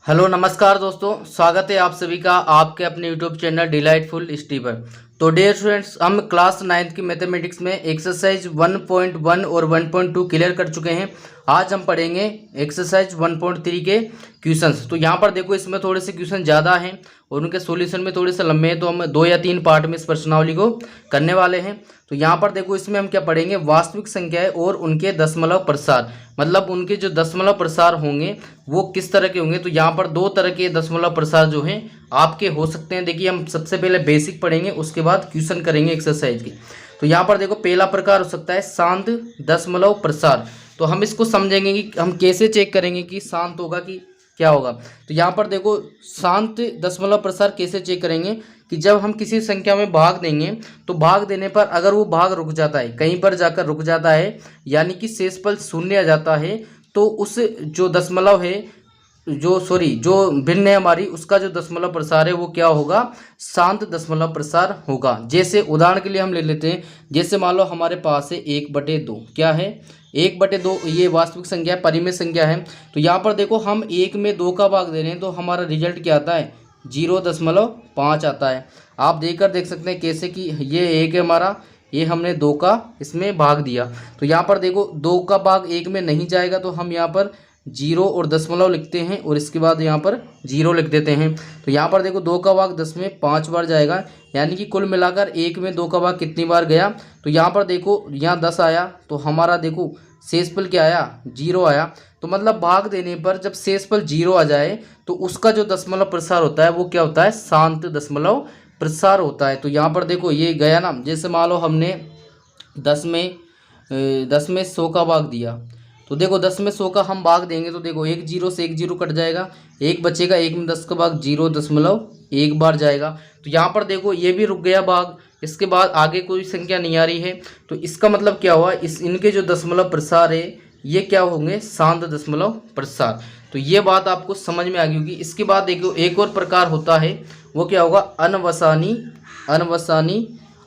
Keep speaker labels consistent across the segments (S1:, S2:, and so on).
S1: Hello नमस्कार दोस्तों, स्वागत है आप सभी का आपके अपने यूट्यूब चैनल डिलाइटफुल स्टडी पर। तो डियर स्टूडेंट्स, हम क्लास 9th की मैथमेटिक्स में एक्सरसाइज 1.1 और 1.2 क्लियर कर चुके हैं। आज हम पढ़ेंगे एक्सरसाइज 1.3 के क्वेश्चंस। तो यहाँ पर देखो, इसमें थोड़े से क्वेश्चन ज़्यादा हैं और उनके सॉल्यूशन में थोड़े से लंबे हैं, तो हम 2 या 3 पार्ट में इस प्रश्नावली को करने वाले हैं। तो यहाँ पर देखो, इसमें हम क्या पढ़ेंगे, वास्तविक संख्याएं और उनके दशमलव प्रसार, मतलब उनके जो दशमलव प्रसार होंगे वो किस तरह के होंगे। तो यहाँ पर 2 तरह के दशमलव प्रसार जो हैं आपके हो सकते हैं। देखिए, हम सबसे पहले बेसिक पढ़ेंगे, उसके बाद क्वेश्चन करेंगे एक्सरसाइज के। तो यहाँ पर देखो, पहला प्रकार हो सकता है शांत दशमलव प्रसार। तो हम इसको समझेंगे कि हम कैसे चेक करेंगे कि शांत होगा कि क्या होगा। तो यहाँ पर देखो, शांत दशमलव प्रसार कैसे चेक करेंगे कि जब हम किसी संख्या में भाग देंगे तो भाग देने पर अगर वो भाग रुक जाता है, कहीं पर जाकर रुक जाता है, यानी कि शेषफल शून्य आ जाता है, तो उस जो दशमलव है, जो भिन्न है हमारी, उसका जो दशमलव प्रसार है वो क्या होगा, शांत दशमलव प्रसार होगा। जैसे उदाहरण के लिए हम ले लेते हैं, जैसे मान लो हमारे पास है 1/2, क्या है 1/2, ये वास्तविक संख्या है, परिमेय संख्या है। तो यहाँ पर देखो, हम 1 में 2 का भाग दे रहे हैं तो हमारा रिजल्ट क्या आता है, 0.5 आता है। आप देख सकते हैं कैसे कि ये 1 है हमारा, ये हमने 2 का इसमें भाग दिया। तो यहाँ पर देखो, 2 का भाग 1 में नहीं जाएगा तो हम यहाँ पर 0 और दशमलव लिखते हैं और इसके बाद यहाँ पर 0 लिख देते हैं। तो यहाँ पर देखो, 2 का भाग 10 में 5 बार जाएगा, यानी कि कुल मिलाकर 1 में 2 का भाग कितनी बार गया। तो यहाँ पर देखो, यहाँ 10 आया तो हमारा देखो शेषफल क्या आया, 0 आया। तो मतलब भाग देने पर जब शेषफल 0 आ जाए तो उसका जो दशमलव प्रसार होता है वो क्या होता है, शांत दशमलव प्रसार होता है। तो यहाँ पर देखो, ये गया ना, जैसे मान लो हमने 10 में 100 का भाग दिया, तो देखो 10 में 100 का हम भाग देंगे तो देखो, 1 0 से 1 0 कट जाएगा, 1 बचेगा, 1 में 10 का भाग 0.1 बार जाएगा। तो यहाँ पर देखो, ये भी रुक गया भाग, इसके बाद आगे कोई संख्या नहीं आ रही है। तो इसका मतलब क्या हुआ, इनके जो दशमलव प्रसार है ये क्या होंगे, शांत दशमलव प्रसार। तो ये बात आपको समझ में आ गई होगी। इसके बाद देखो, एक और प्रकार होता है, वो क्या होगा, अनवसानी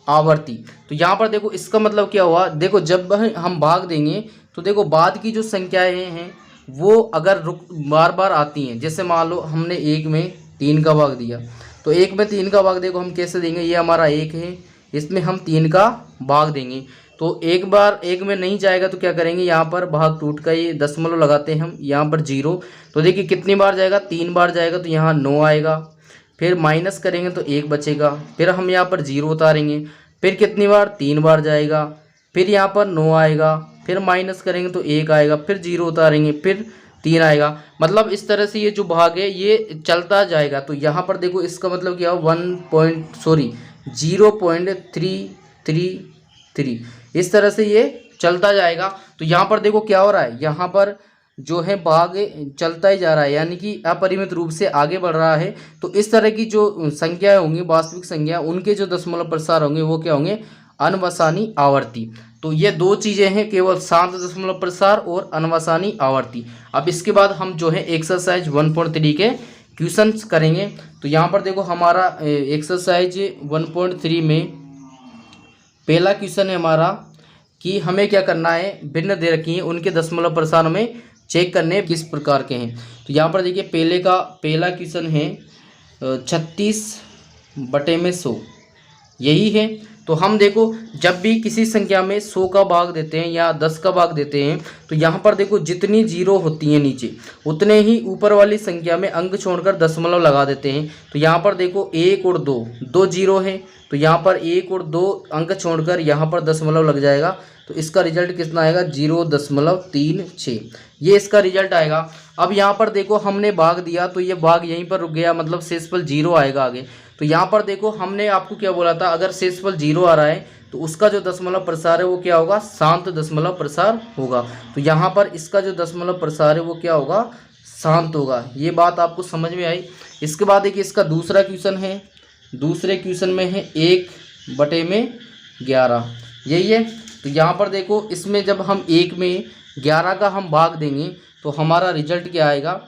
S1: आवर्ती। तो यहाँ पर देखो, इसका मतलब क्या हुआ, देखो जब हम भाग देंगे तो देखो बाद की जो संख्याएं हैं वो अगर बार बार आती हैं, जैसे मान लो हमने 1 में 3 का भाग दिया, तो 1 में 3 का भाग देखो हम कैसे देंगे, ये हमारा 1 है, इसमें हम 3 का भाग देंगे। तो एक बार 1 में नहीं जाएगा तो क्या करेंगे, यहाँ पर भाग टूट का ये दशमलव लगाते हैं हम, यहाँ पर 0। तो देखिए कितनी बार जाएगा, 3 बार जाएगा, तो यहाँ 9 आएगा। फिर माइनस करेंगे तो 1 बचेगा, फिर हम यहाँ पर 0 उतारेंगे, फिर कितनी बार, 3 बार जाएगा, फिर यहाँ पर 9 आएगा, फिर माइनस करेंगे तो 1 आएगा, फिर 0 उतारेंगे, फिर 3 आएगा। मतलब इस तरह से ये जो भाग है ये चलता जाएगा। तो यहाँ पर देखो, इसका मतलब क्या हो, 0.333 इस तरह से ये चलता जाएगा। तो यहाँ पर देखो क्या हो रहा है, यहाँ पर जो है भाग चलता ही जा रहा है, यानी कि अपरिमित रूप से आगे बढ़ रहा है। तो इस तरह की जो संख्याएं होंगी, वास्तविक संख्या, उनके जो दशमलव प्रसार होंगे वो क्या होंगे, अनवसानी आवर्ती। तो ये 2 चीज़ें हैं, केवल शांत दशमलव प्रसार और अनवसानी आवर्ती। अब इसके बाद हम जो है एक्सरसाइज 1.3 के क्वेश्चंस करेंगे। तो यहाँ पर देखो, हमारा एक्सरसाइज 1.3 में पहला क्वेश्चन है हमारा कि हमें क्या करना है, भिन्न दे रखी है, उनके दशमलव प्रसार में चेक करने किस प्रकार के हैं। तो यहाँ पर देखिए, पहला क्वेश्चन है 36/100, यही है। तो हम देखो, जब भी किसी संख्या में 100 का भाग देते हैं या 10 का भाग देते हैं, तो यहाँ पर देखो जितनी 0 होती हैं नीचे, उतने ही ऊपर वाली संख्या में अंक छोड़कर दशमलव लगा देते हैं। तो यहाँ पर देखो 1 और 2 0 है, तो यहाँ पर 1 और 2 अंक छोड़कर यहाँ पर दशमलव लग जाएगा। तो इसका रिजल्ट कितना आएगा, 0.36, ये इसका रिजल्ट आएगा। अब यहाँ पर देखो, हमने भाग दिया तो ये भाग यहीं पर रुक गया, मतलब शेषफल 0 आएगा आगे। तो यहाँ पर देखो, हमने आपको क्या बोला था, अगर शेषफल 0 आ रहा है तो उसका जो दशमलव प्रसार है वो क्या होगा, शांत दशमलव प्रसार होगा। तो यहाँ पर इसका जो दशमलव प्रसार है वो क्या होगा, शांत होगा। ये बात आपको समझ में आई। इसके बाद देखिए, इसका दूसरा क्वेश्चन है, दूसरे क्वेश्चन में है 1/11, यही है। तो यहाँ पर देखो, इसमें जब हम 1 में 11 का हम भाग देंगे तो हमारा रिजल्ट क्या आएगा,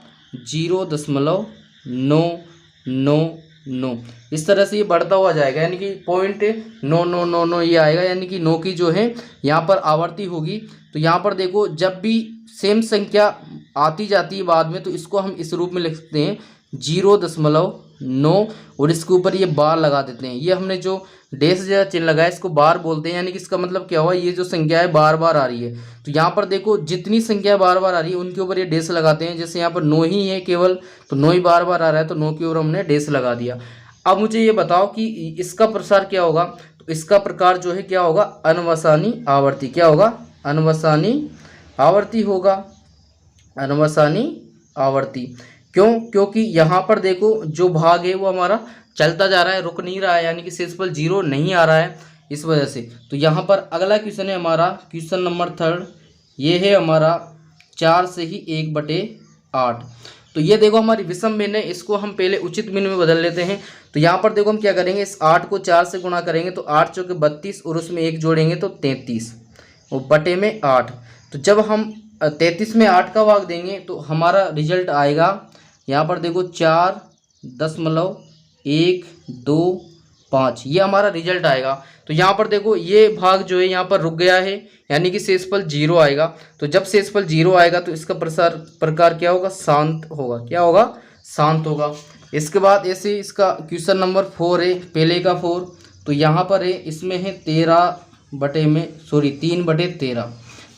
S1: 0.999। इस तरह से ये बढ़ता हुआ जाएगा, यानी कि 0.9999 ये आएगा, यानी कि 9 की जो है यहाँ पर आवर्ती होगी। तो यहाँ पर देखो, जब भी सेम संख्या आती जाती है बाद में, तो इसको हम इस रूप में लिख सकते हैं 0.9 और इसके ऊपर ये बार लगा देते हैं। ये हमने जो डैश जैसा चिन्ह लगाया इसको बार बोलते हैं, यानी कि इसका मतलब क्या हुआ, ये जो संख्या है बार बार आ रही है। तो यहाँ पर देखो जितनी संख्या बार बार आ रही है उनके ऊपर ये डैश लगाते हैं। जैसे यहाँ पर 9 ही है केवल, तो 9 ही बार बार आ रहा है, तो 9 के ऊपर हमने डैश लगा दिया। अब मुझे ये बताओ कि इसका प्रसार क्या होगा। तो इसका प्रकार जो है क्या होगा, अनवसानी आवर्ती। क्या होगा, अनवसानी आवर्ती होगा, अनवसानी आवर्ती। क्यों, क्योंकि यहाँ पर देखो जो भाग है वो हमारा चलता जा रहा है, रुक नहीं रहा है, यानी कि शेषफल 0 नहीं आ रहा है, इस वजह से। तो यहाँ पर अगला क्वेश्चन है हमारा क्वेश्चन नंबर 3, ये है हमारा 4 से ही 1/8। तो ये देखो हमारी विषम भिन्न है, इसको हम पहले उचित भिन्न में बदल लेते हैं। तो यहाँ पर देखो हम क्या करेंगे, इस 8 को 4 से गुणा करेंगे तो 8 चौके 32 और उसमें 1 जोड़ेंगे तो 33 और बटे में 8। तो जब हम 33 में 8 का भाग देंगे तो हमारा रिजल्ट आएगा, यहाँ पर देखो 4.125, ये हमारा रिजल्ट आएगा। तो यहाँ पर देखो ये भाग जो है यहाँ पर रुक गया है, यानी कि शेषफल 0 आएगा। तो जब शेषफल 0 आएगा तो इसका प्रकार क्या होगा, शांत होगा। क्या होगा, शांत होगा। इसके बाद ऐसे इसका क्वेश्चन नंबर 4 है, पहले का 4। तो यहाँ पर है, इसमें है 3/13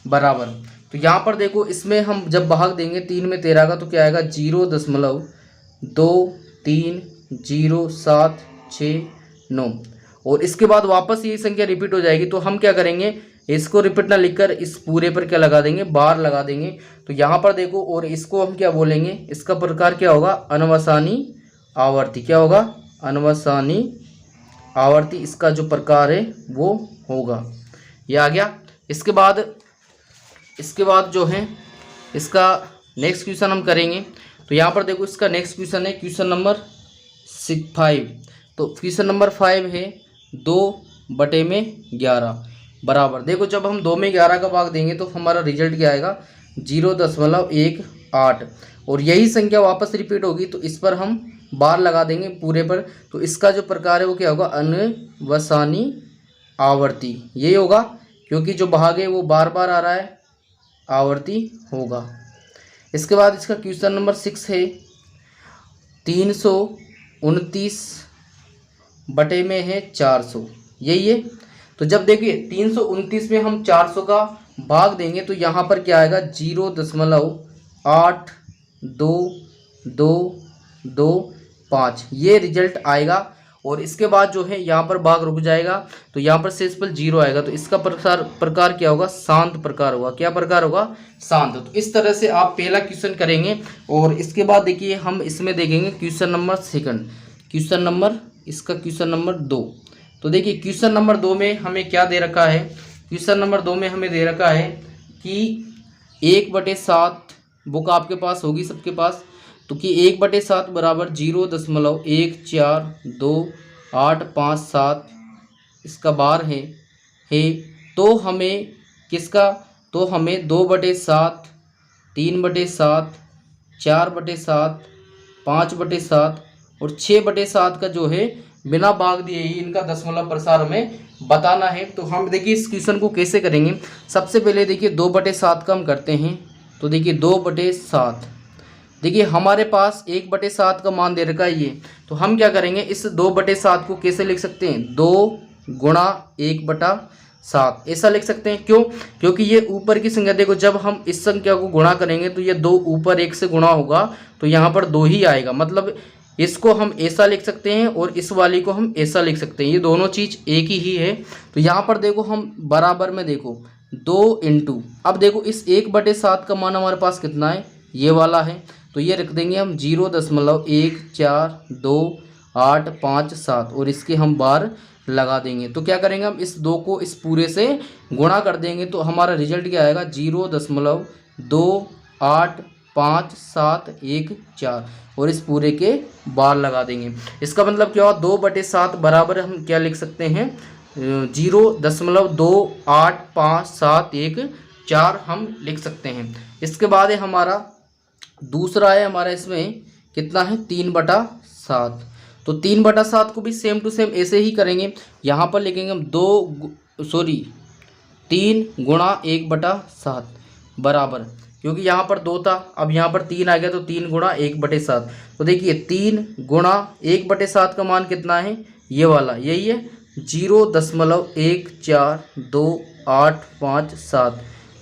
S1: बराबर। तो यहाँ पर देखो इसमें हम जब भाग देंगे 3 में 13 का तो क्या आएगा, 0.23076 और इसके बाद वापस ये संख्या रिपीट हो जाएगी। तो हम क्या करेंगे, इसको रिपीट ना लिखकर इस पूरे पर क्या लगा देंगे, बार लगा देंगे। तो यहाँ पर देखो, और इसको हम क्या बोलेंगे, इसका प्रकार क्या होगा, अनवसानी आवर्ती। क्या होगा, अनवसानी आवर्ती, इसका जो प्रकार है वो होगा। ये आ गया। इसके बाद जो है इसका नेक्स्ट क्वेश्चन हम करेंगे। तो यहाँ पर देखो इसका नेक्स्ट क्वेश्चन है क्वेश्चन नंबर 5। तो क्वेश्चन नंबर 5 है 2/11 बराबर। देखो जब हम 2 में 11 का भाग देंगे तो हमारा रिजल्ट क्या आएगा, 0.18 और यही संख्या वापस रिपीट होगी तो इस पर हम बार लगा देंगे पूरे पर। तो इसका जो प्रकार है वो क्या होगा, अनवसानी आवर्ती। यही होगा, क्योंकि जो भाग है वो बार बार आ रहा है, आवर्ती होगा। इसके बाद इसका क्वेश्चन नंबर 6 है 329 बटे में है 400, यही है। तो जब देखिए 329 में हम 400 का भाग देंगे तो यहाँ पर क्या आएगा, 0.8225 ये रिजल्ट आएगा। और इसके बाद जो है यहाँ पर भाग रुक जाएगा तो यहाँ पर शेषफल 0 आएगा। तो इसका प्रकार क्या होगा, शांत प्रकार होगा। क्या प्रकार होगा, शांत। तो इस तरह से आप पहला क्वेश्चन करेंगे। और इसके बाद देखिए हम इसमें देखेंगे क्वेश्चन नंबर 2, क्वेश्चन नंबर 2। तो देखिए क्वेश्चन नंबर 2 में हमें क्या दे रखा है, क्वेश्चन नंबर 2 में हमें दे रखा है कि 1/7 बुक आपके पास होगी सबके पास। तो कि 1/7 बराबर 0.1428557 इसका बार है। तो हमें किसका, तो हमें 2/7 3/7 4/7 5/7 और 6/7 का जो है बिना भाग दिए ही इनका दशमलव प्रसार हमें बताना है। तो हम देखिए इस क्वेश्चन को कैसे करेंगे। सबसे पहले देखिए 2/7 का हम करते हैं। तो देखिए 2/7, देखिए हमारे पास 1/7 का मान दे रखा है ये। तो हम क्या करेंगे, इस 2/7 को कैसे लिख सकते हैं, 2 गुणा 1/7 ऐसा लिख सकते हैं। क्यों, क्योंकि ये ऊपर की संख्या, देखो जब हम इस संख्या को गुणा करेंगे तो ये 2 ऊपर 1 से गुणा होगा तो यहाँ पर 2 ही आएगा। मतलब इसको हम ऐसा लिख सकते हैं और इस वाली को हम ऐसा लिख सकते हैं, ये दोनों चीज़ एक ही है। तो यहाँ पर देखो हम बराबर में देखो 2 इंटू, अब देखो इस 1/7 का मान हमारे पास कितना है, ये वाला है। तो ये रख देंगे हम 0.1428557 और इसके हम बार लगा देंगे। तो क्या करेंगे, हम इस 2 को इस पूरे से गुणा कर देंगे तो हमारा रिजल्ट क्या आएगा, 0.2855714 और इस पूरे के बार लगा देंगे। इसका मतलब क्या हुआ, 2/7 बराबर हम क्या लिख सकते हैं, 0.2855714 हम लिख सकते हैं। इसके बाद है हमारा दूसरा है, हमारा इसमें कितना है 3/7। तो 3/7 को भी सेम टू सेम ऐसे ही करेंगे। यहाँ पर लिखेंगे हम 3 गुणा 1/7 बराबर क्योंकि यहाँ पर 2 था, अब यहाँ पर 3 आ गया तो 3 गुणा 1/7। तो देखिए 3 गुणा 1/7 का मान कितना है, ये वाला यही है 0.142857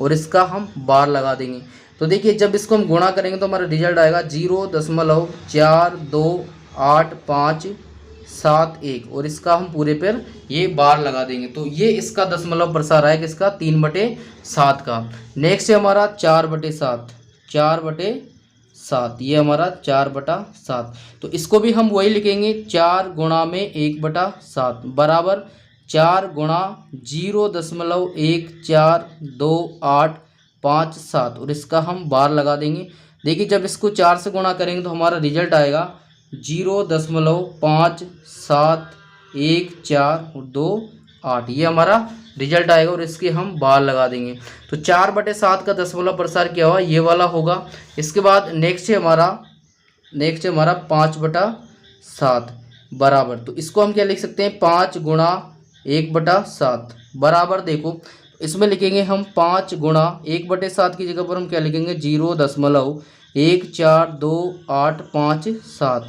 S1: और इसका हम बार लगा देंगे। तो देखिए जब इसको हम गुणा करेंगे तो हमारा रिजल्ट आएगा 0.428571 और इसका हम पूरे पर ये बार लगा देंगे। तो ये इसका दशमलव प्रसार आएगा इसका 3/7 का। नेक्स्ट है हमारा 4/7, 4/7 ये हमारा 4/7। तो इसको भी हम वही लिखेंगे 4 गुणा में 1/7 बराबर 4 गुणा 0.142857 और इसका हम बार लगा देंगे। देखिए जब इसको 4 से गुणा करेंगे तो हमारा रिजल्ट आएगा 0.571428 ये हमारा रिजल्ट आएगा और इसके हम बार लगा देंगे। तो 4/7 का दशमलव प्रसार क्या हुआ, ये वाला होगा। इसके बाद नेक्स्ट है हमारा 5/7 बराबर, तो इसको हम क्या लिख सकते हैं 5 गुणा 1/7 बराबर, देखो इसमें लिखेंगे हम 5 गुणा 1/7 की जगह पर हम क्या लिखेंगे 0.1428557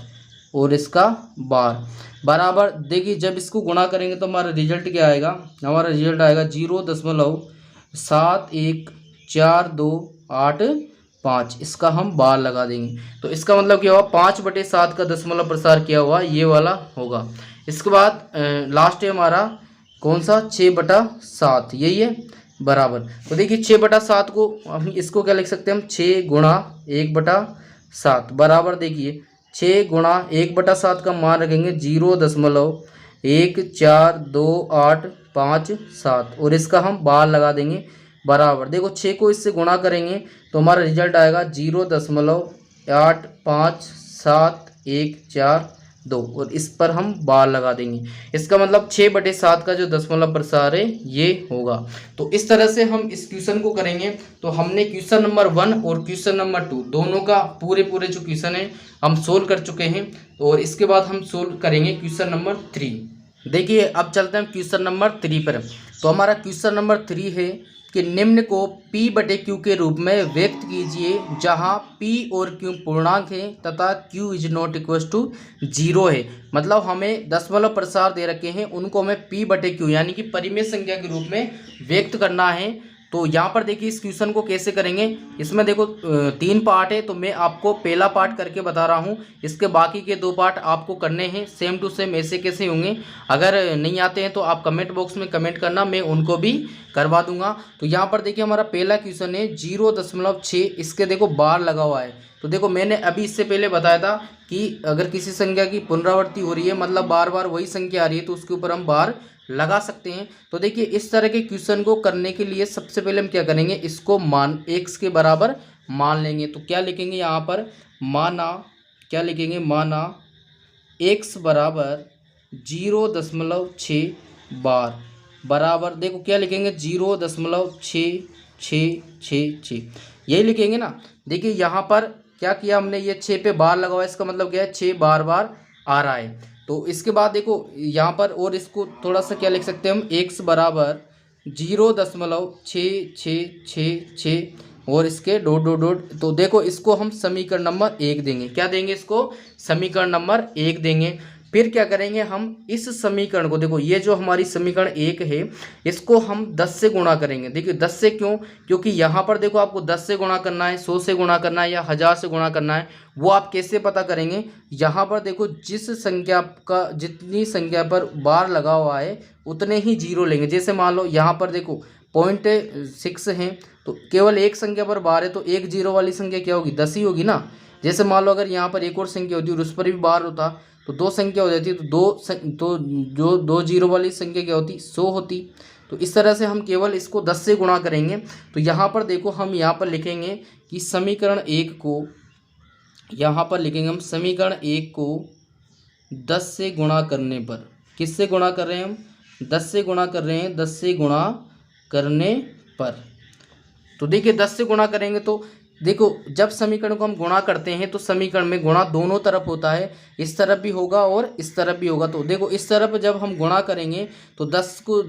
S1: और इसका बार बराबर। देखिए जब इसको गुणा करेंगे तो हमारा रिजल्ट क्या आएगा, हमारा रिजल्ट आएगा 0.714285 इसका हम बार लगा देंगे। तो इसका मतलब क्या हुआ 5/7 का दशमलव प्रसार किया हुआ ये वाला होगा। इसके बाद लास्ट है हमारा कौन सा 6/7 यही है बराबर। तो देखिए 6/7 को हम इसको क्या लिख सकते हैं हम 6 गुणा 1/7 बराबर, देखिए 6 गुणा 1/7 का मान रखेंगे 0.1428557 और इसका हम बार लगा देंगे बराबर। देखो 6 को इससे गुणा करेंगे तो हमारा रिजल्ट आएगा 0.85714 और इस पर हम बार लगा देंगे। इसका मतलब 6/7 का जो दशमलव प्रसार है ये होगा। तो इस तरह से हम इस क्वेश्चन को करेंगे। तो हमने क्वेश्चन नंबर 1 और क्वेश्चन नंबर 2 दोनों का पूरे जो क्वेश्चन है हम सोल्व कर चुके हैं और इसके बाद हम सोल्व करेंगे क्वेश्चन नंबर 3। देखिए अब चलते हैं क्वेश्चन नंबर 3 पर। तो हमारा क्वेश्चन नंबर 3 है कि निम्न को P/Q के रूप में व्यक्त कीजिए जहां P और Q पूर्णांक है तथा Q is not equal to 0 है। मतलब हमें दशमलव प्रसार दे रखे हैं, उनको हमें P/Q यानी कि परिमेय संख्या के रूप में व्यक्त करना है। तो यहाँ पर देखिए इस क्वेश्चन को कैसे करेंगे, इसमें देखो 3 पार्ट है, तो मैं आपको पहला पार्ट करके बता रहा हूँ, इसके बाकी के 2 पार्ट आपको करने हैं सेम टू सेम ऐसे कैसे होंगे। अगर नहीं आते हैं तो आप कमेंट बॉक्स में कमेंट करना, मैं उनको भी करवा दूंगा। तो यहाँ पर देखिए हमारा पहला क्वेश्चन है 0.6, इसके देखो बार लगा हुआ है। तो देखो मैंने अभी इससे पहले बताया था कि अगर किसी संख्या की पुनरावृत्ति हो रही है मतलब बार बार वही संख्या आ रही है तो उसके ऊपर हम बार लगा सकते हैं। तो देखिए इस तरह के क्वेश्चन को करने के लिए सबसे पहले हम क्या करेंगे, इसको मान x के बराबर मान लेंगे। तो क्या लिखेंगे यहाँ पर माना, क्या लिखेंगे माना x बराबर 0.6 बार बराबर, देखो क्या लिखेंगे 0.6666 यही लिखेंगे ना। देखिए यहाँ पर क्या किया हमने, ये 6 पे बार लगा हुआ है, इसका मतलब क्या है 6 बार बार आ रहा है। तो इसके बाद देखो यहाँ पर और इसको थोड़ा सा क्या लिख सकते हैं हम x बराबर 0.6666 और इसके डॉट डॉट डॉट। तो देखो इसको हम समीकरण नंबर 1 देंगे, क्या देंगे इसको समीकरण नंबर 1 देंगे। फिर क्या करेंगे हम इस समीकरण को, देखो ये जो हमारी समीकरण 1 है इसको हम 10 से गुणा करेंगे। देखिए 10 से क्यों, क्योंकि यहाँ पर देखो आपको 10 से गुणा करना है, 100 से गुणा करना है या 1000 से गुणा करना है, वो आप कैसे पता करेंगे। यहाँ पर देखो जिस संख्या का जितनी संख्या पर बार लगा हुआ है उतने ही जीरो लेंगे। जैसे मान लो यहाँ पर देखो 0.6 है तो केवल एक संख्या पर बार है तो एक जीरो वाली संख्या क्या होगी 10 ही होगी ना। जैसे मान लो अगर यहाँ पर एक और संख्या होती और उस पर भी बार होता तो 2 संख्या हो जाती, तो जो 2 जीरो वाली संख्या क्या होती 100 होती। तो इस तरह से हम केवल इसको 10 से गुणा करेंगे। तो यहाँ पर देखो हम यहाँ पर लिखेंगे कि समीकरण 1 को, यहाँ पर लिखेंगे हम समीकरण 1 को 10 से गुणा करने पर, किससे गुणा कर रहे हैं हम 10 से गुणा कर रहे हैं, 10 से गुणा करने पर। तो देखिए 10 से गुणा करेंगे तो देखो जब समीकरण को हम गुणा करते हैं तो समीकरण में गुणा दोनों तरफ होता है, इस तरफ भी होगा और इस तरफ भी होगा। तो देखो इस तरफ जब हम गुणा करेंगे तो 10 को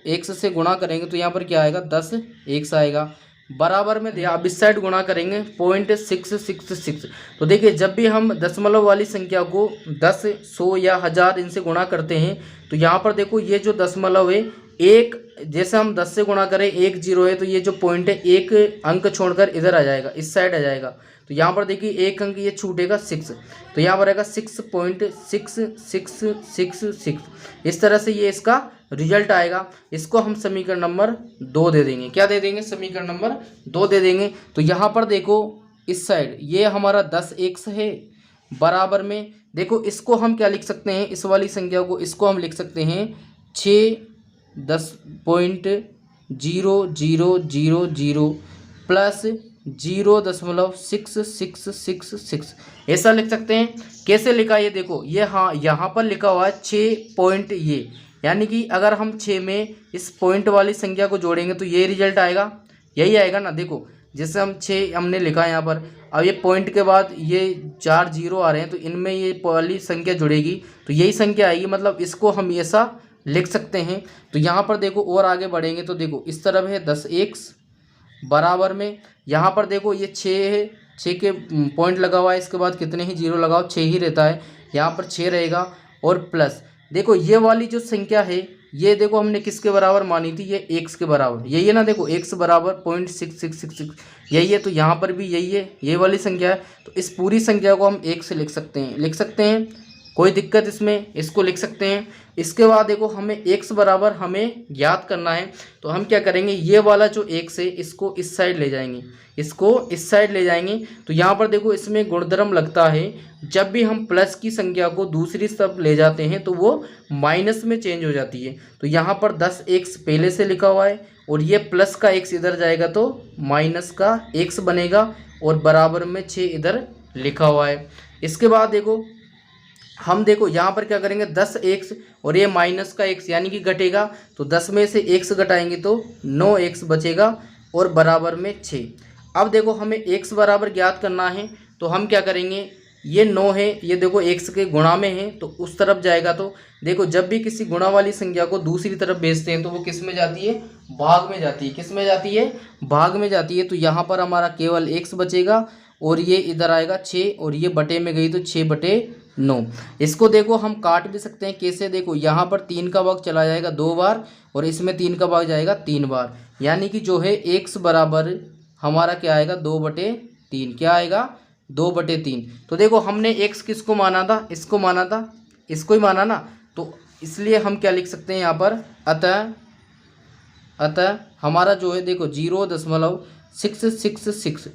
S1: x से गुणा करेंगे तो यहाँ पर क्या आएगा 10x आएगा। बराबर में दिया, अब इस साइड गुणा करेंगे 0.666। तो देखिए जब भी हम दशमलव वाली संख्या को 10, 100 या 1000 इनसे गुणा करते हैं तो यहाँ पर देखो ये जो दशमलव है एक, जैसे हम 10 से गुणा करें 1 0 है तो ये जो पॉइंट है एक अंक छोड़कर इधर आ जाएगा, इस साइड आ जाएगा। तो यहाँ पर देखिए एक अंक ये छूटेगा 6, तो यहाँ पर आएगा 6.6666। इस तरह से ये इसका रिजल्ट आएगा। इसको हम समीकरण नंबर 2 दे देंगे। क्या दे देंगे? समीकरण नंबर 2 दे देंगे। तो यहाँ पर देखो इस साइड ये हमारा 10x है, बराबर में देखो इसको हम क्या लिख सकते हैं, इस वाली संख्या को इसको हम लिख सकते हैं 6.10.0000 प्लस 0.6666, ऐसा लिख सकते हैं। कैसे लिखा ये देखो, ये हाँ यहाँ पर लिखा हुआ है 6 पॉइंट ये, यानी कि अगर हम 6 में इस पॉइंट वाली संख्या को जोड़ेंगे तो ये रिजल्ट आएगा, यही आएगा ना। देखो जैसे हम 6 हमने लिखा है यहाँ पर, अब ये पॉइंट के बाद ये 4 0 आ रहे हैं तो इनमें ये वाली संख्या जुड़ेगी तो यही संख्या आएगी, मतलब इसको हम ऐसा लिख सकते हैं। तो यहाँ पर देखो और आगे बढ़ेंगे तो देखो इस तरफ है 10x, बराबर में यहाँ पर देखो ये 6 है, 6 के पॉइंट लगा हुआ है, इसके बाद कितने ही जीरो लगाओ 6 ही रहता है, यहाँ पर 6 रहेगा। और प्लस देखो ये वाली जो संख्या है ये देखो हमने किसके बराबर मानी थी, ये x के बराबर, यही है ना। देखो x बराबर 0.6666 यही है, तो यहाँ पर भी यही है, ये वाली संख्या है। तो इस पूरी संख्या को हम 1 से लिख सकते हैं, कोई दिक्कत इसमें, इसको लिख सकते हैं। इसके बाद देखो हमें x बराबर हमें ज्ञात करना है, तो हम क्या करेंगे, ये वाला जो x है इसको इस साइड ले जाएंगे, तो यहाँ पर देखो इसमें गुणधर्म लगता है, जब भी हम प्लस की संख्या को दूसरी तरफ ले जाते हैं तो वो माइनस में चेंज हो जाती है। तो यहाँ पर 10x पहले से लिखा हुआ है और ये प्लस का x इधर जाएगा तो माइनस का x बनेगा और बराबर में 6 इधर लिखा हुआ है। इसके बाद देखो हम देखो यहाँ पर क्या करेंगे, 10x और ये माइनस का x यानी कि घटेगा, तो 10 में से x घटाएंगे तो 9x बचेगा और बराबर में 6। अब देखो हमें x बराबर ज्ञात करना है, तो हम क्या करेंगे, ये 9 है, ये देखो x के गुणा में है तो उस तरफ जाएगा। तो देखो जब भी किसी गुणा वाली संख्या को दूसरी तरफ भेजते हैं तो वो किस में जाती है, भाग में जाती है। किस में जाती है, भाग में जाती है। तो यहाँ पर हमारा केवल x बचेगा और ये इधर आएगा 6 और ये बटे में गई तो 6/9। इसको देखो हम काट भी सकते हैं, कैसे, देखो यहाँ पर 3 का भाग चला जाएगा 2 बार और इसमें 3 का भाग जाएगा 3 बार, यानी कि जो है x बराबर हमारा क्या आएगा, 2/3। क्या आएगा, 2/3। तो देखो हमने x किसको माना था, इसको माना था, इसको ही माना ना, तो इसलिए हम क्या लिख सकते हैं यहाँ पर, अतः हमारा जो है देखो 0.666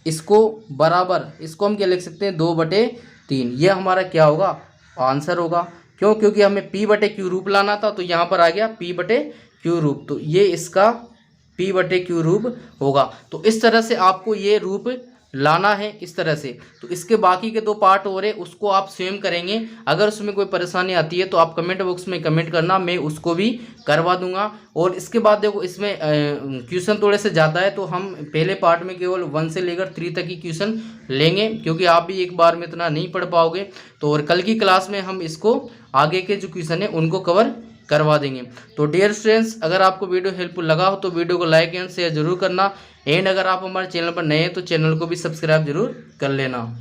S1: इसको बराबर, इसको हम क्या लिख सकते हैं, 2/3। ये हमारा क्या होगा, आंसर होगा। क्यों, क्योंकि हमें p/q रूप लाना था, तो यहाँ पर आ गया p/q रूप, तो ये इसका p/q रूप होगा। तो इस तरह से आपको ये रूप लाना है, इस तरह से। तो इसके बाकी के 2 पार्ट हो रहे, उसको आप स्वयं करेंगे। अगर उसमें कोई परेशानी आती है तो आप कमेंट बॉक्स में कमेंट करना, मैं उसको भी करवा दूंगा। और इसके बाद देखो इसमें क्वेश्चन थोड़े से ज़्यादा है, तो हम पहले पार्ट में केवल 1 से लेकर 3 तक की क्वेश्चन लेंगे, क्योंकि आप भी एक बार में इतना नहीं पढ़ पाओगे। तो और कल की क्लास में हम इसको आगे के जो क्वेश्चन है उनको कवर करवा देंगे। तो डियर स्टूडेंट्स, अगर आपको वीडियो हेल्पफुल लगा हो तो वीडियो को लाइक एंड शेयर जरूर करना। एंड अगर आप हमारे चैनल पर नए हैं तो चैनल को भी सब्सक्राइब जरूर कर लेना।